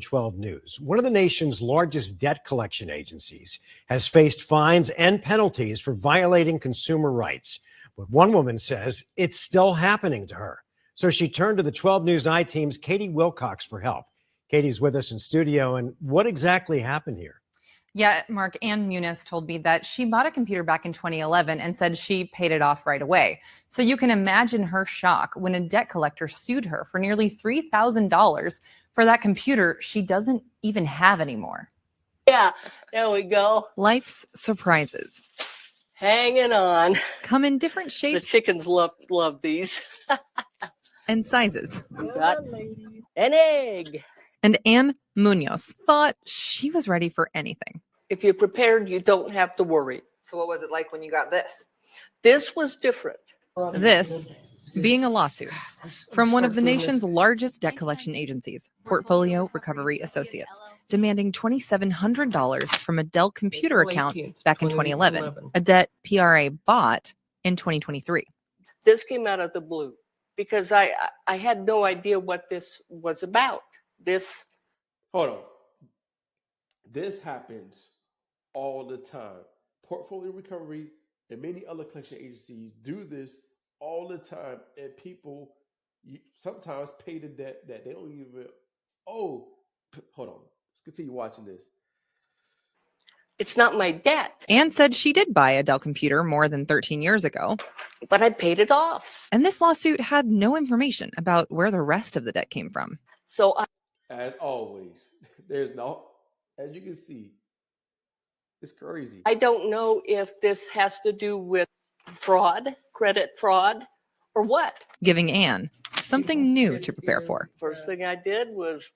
12 News. One of the nation's largest debt collection agencies has faced fines and penalties for violating consumer rights. But one woman says it's still happening to her. So she turned to the 12 News I-Team's Katie Wilcox for help. Katie's with us in studio. And what exactly happened here? Yeah, Mark, Ann Munoz told me that she bought a computer back in 2011 and said she paid it off right away. So you can imagine her shock when a debt collector sued her for nearly $3,000 for that computer she doesn't even have anymore. Yeah, there we go. Life's surprises Hanging on. come in different The shapes chickens love these. and sizes. We got an egg. And Ann Munoz thought she was ready for anything. If you're prepared, you don't have to worry. So what was it like when you got this? This was different. This being a lawsuit from one of the nation's largest debt collection agencies, Portfolio Recovery Associates, demanding $2,700 from a Dell computer account back in 2011, a debt PRA bought in 2023. This came out of the blue because I had no idea what this was about. Hold on. This happens all the time. Portfolio Recovery and many other collection agencies do this all the time, and people sometimes pay the debt that they don't even owe. Hold on. Let's continue watching this. It's not my debt. Ann said she did buy a Dell computer more than 13 years ago, but I paid it off. And this lawsuit had no information about where the rest of the debt came from. So as always, there's no, as you can see, it's crazy. I don't know if this has to do with fraud, credit fraud, or what. Giving Ann something new to prepare for. First thing I did was,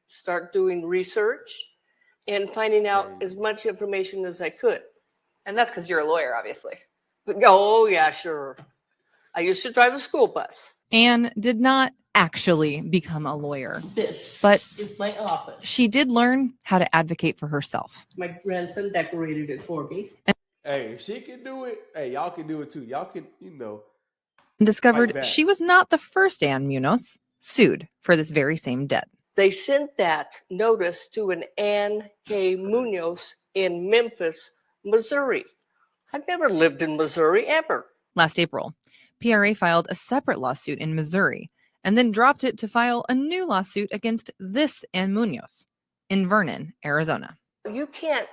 start doing research and finding out as much information as I could. And that's because you're a lawyer, obviously. Oh, yeah, sure. I used to drive a school bus. Ann did not actually become a lawyer, But is my office. She did learn how to advocate for herself. My grandson decorated it for me. Hey, if she can do it, hey, y'all can do it too. Y'all can, And discovered Fight back. she was not the first Ann Munoz sued for this very same debt. They sent that notice to an Ann K. Munoz in Memphis, Missouri. I've never lived in Missouri, ever. Last April, PRA filed a separate lawsuit in Missouri and then dropped it to file a new lawsuit against this Ann Munoz in Vernon, Arizona. You can't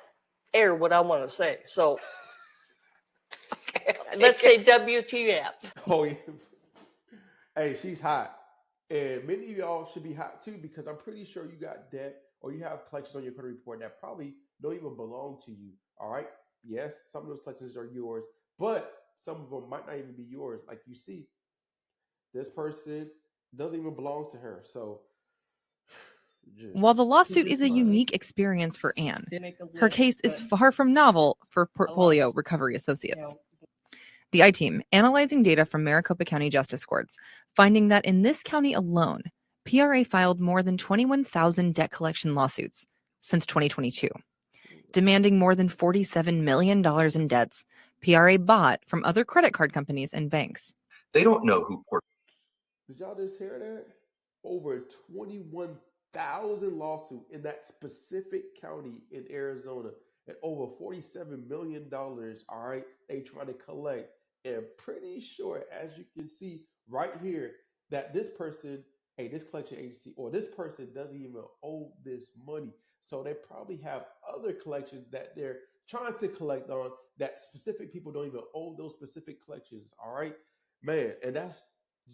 air what I want to say, so let's say WTF. Oh, yeah. Hey, she's hot. And many of y'all should be hot too, because I'm pretty sure you got debt or you have collections on your credit report that probably don't even belong to you. All right. Yes, some of those collections are yours, but some of them might not even be yours. Like you see, this person doesn't even belong to her. So while the lawsuit is a unique experience for Ann, her case is far from novel for Portfolio Recovery Associates. The I-Team analyzing data from Maricopa County Justice Courts, finding that in this county alone, PRA filed more than 21,000 debt collection lawsuits since 2022, demanding more than $47 million in debts PRA bought from other credit card companies and banks. They don't know who did y'all just hear that? Over 21,000 lawsuits in that specific county in Arizona, and over $47 million. All right, they trying to collect. And pretty sure, as you can see right here, that this person, hey, this collection agency or this person doesn't even owe this money. So they probably have other collections that they're trying to collect on that specific people don't even owe those specific collections. All right, man. And that's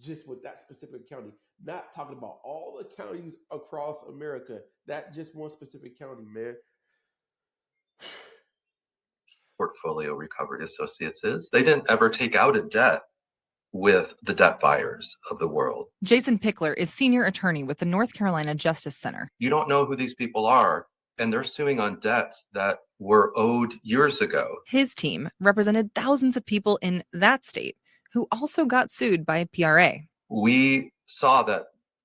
just with that specific county, not talking about all the counties across America. That just one specific county, man. Portfolio Recovery Associates is. They didn't ever take out a debt with the debt buyers of the world. Jason Pickler is senior attorney with the North Carolina Justice Center. You don't know who these people are, and they're suing on debts that were owed years ago. His team represented thousands of people in that state who also got sued by PRA. We saw that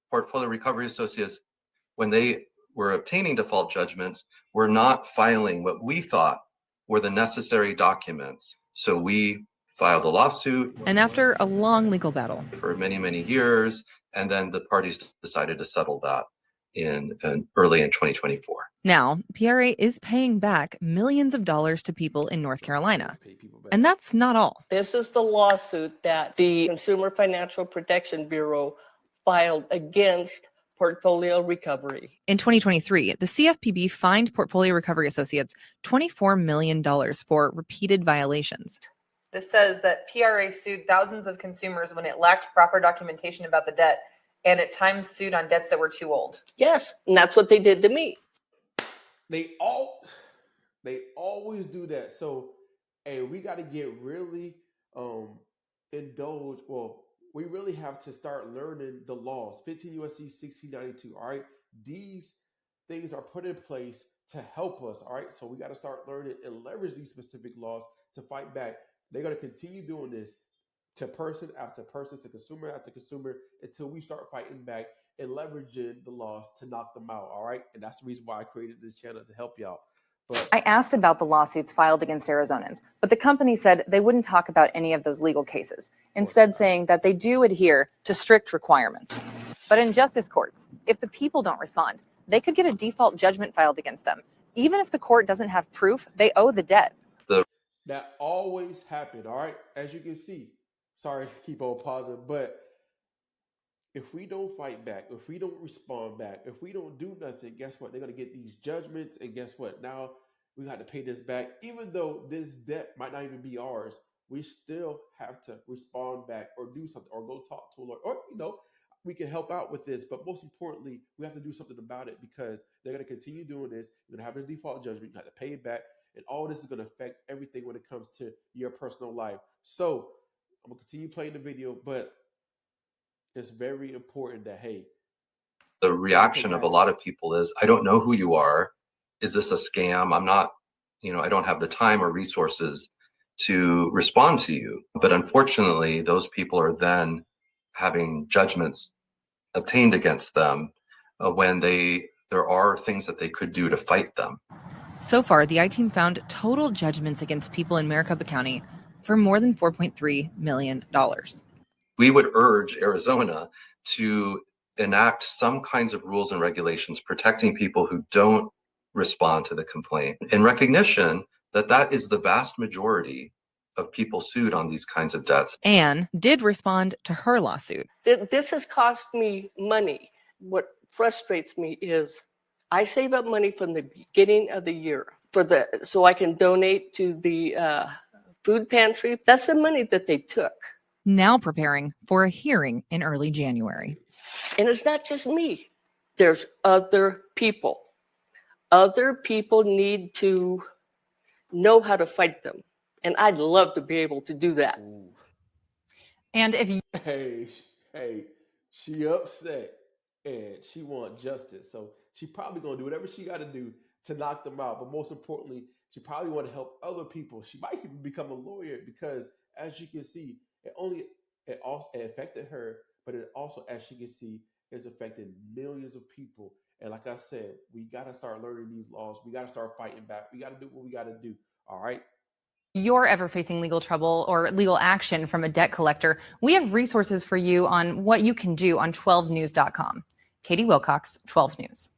Portfolio Recovery Associates, when they were obtaining default judgments, were not filing what we thought were the necessary documents. So we filed a lawsuit. And after a long legal battle for many, many years, and then the parties decided to settle that early in 2024. Now, PRA is paying back millions of dollars to people in North Carolina. Pay people back. And that's not all. This is the lawsuit that the Consumer Financial Protection Bureau filed against Portfolio Recovery. In 2023, the CFPB fined Portfolio Recovery Associates $24 million for repeated violations. This says that PRA sued thousands of consumers when it lacked proper documentation about the debt, and at times sued on debts that were too old. Yes, and that's what they did to me. They always do that. So, hey, we got to get really indulged. Well, we really have to start learning the laws. 15 USC 1692. All right, these things are put in place to help us. All right, so we got to start learning and leverage these specific laws to fight back. They're going to continue doing this to person after person, to consumer after consumer, until we start fighting back and leveraging the laws to knock them out. All right. And that's the reason why I created this channel, to help y'all. But I asked about the lawsuits filed against Arizonans, but the company said they wouldn't talk about any of those legal cases, instead saying that they do adhere to strict requirements. But in justice courts, if the people don't respond, they could get a default judgment filed against them. Even if the court doesn't have proof, they owe the debt. that always happened. All right. As you can see, sorry to keep on pausing, but if we don't fight back, if we don't respond back, if we don't do nothing, guess what? They're going to get these judgments. And guess what? Now we got to pay this back. Even though this debt might not even be ours, we still have to respond back or do something, or go talk to a lawyer, or, we can help out with this. But most importantly, we have to do something about it, because they're going to continue doing this. You're going to have a default judgment. You have to pay it back. And all this is going to affect everything when it comes to your personal life. So I'm going to continue playing the video, but it's very important that, hey, the reaction of a lot of people is, I don't know who you are. Is this a scam? I'm not, I don't have the time or resources to respond to you. But unfortunately, those people are then having judgments obtained against them when there are things that they could do to fight them. So far, the I-Team found total judgments against people in Maricopa County for more than $4.3 million. We would urge Arizona to enact some kinds of rules and regulations protecting people who don't respond to the complaint, in recognition that that is the vast majority of people sued on these kinds of debts. Anne did respond to her lawsuit. This has cost me money. What frustrates me is I save up money from the beginning of the year so I can donate to the food pantry. That's the money that they took. Now preparing for a hearing in early January. And it's not just me. There's other people. Other people need to know how to fight them. And I'd love to be able to do that. Ooh. And if you Hey, she upset and she wants justice. So she probably going to do whatever she got to do to knock them out. But most importantly, she probably want to help other people. She might even become a lawyer, because as you can see, it affected her, but it also, as you can see, is affecting millions of people. And like I said, we got to start learning these laws. We got to start fighting back. We got to do what we got to do. All right. you're ever facing legal trouble or legal action from a debt collector, we have resources for you on what you can do on 12news.com. Katie Wilcox, 12 News.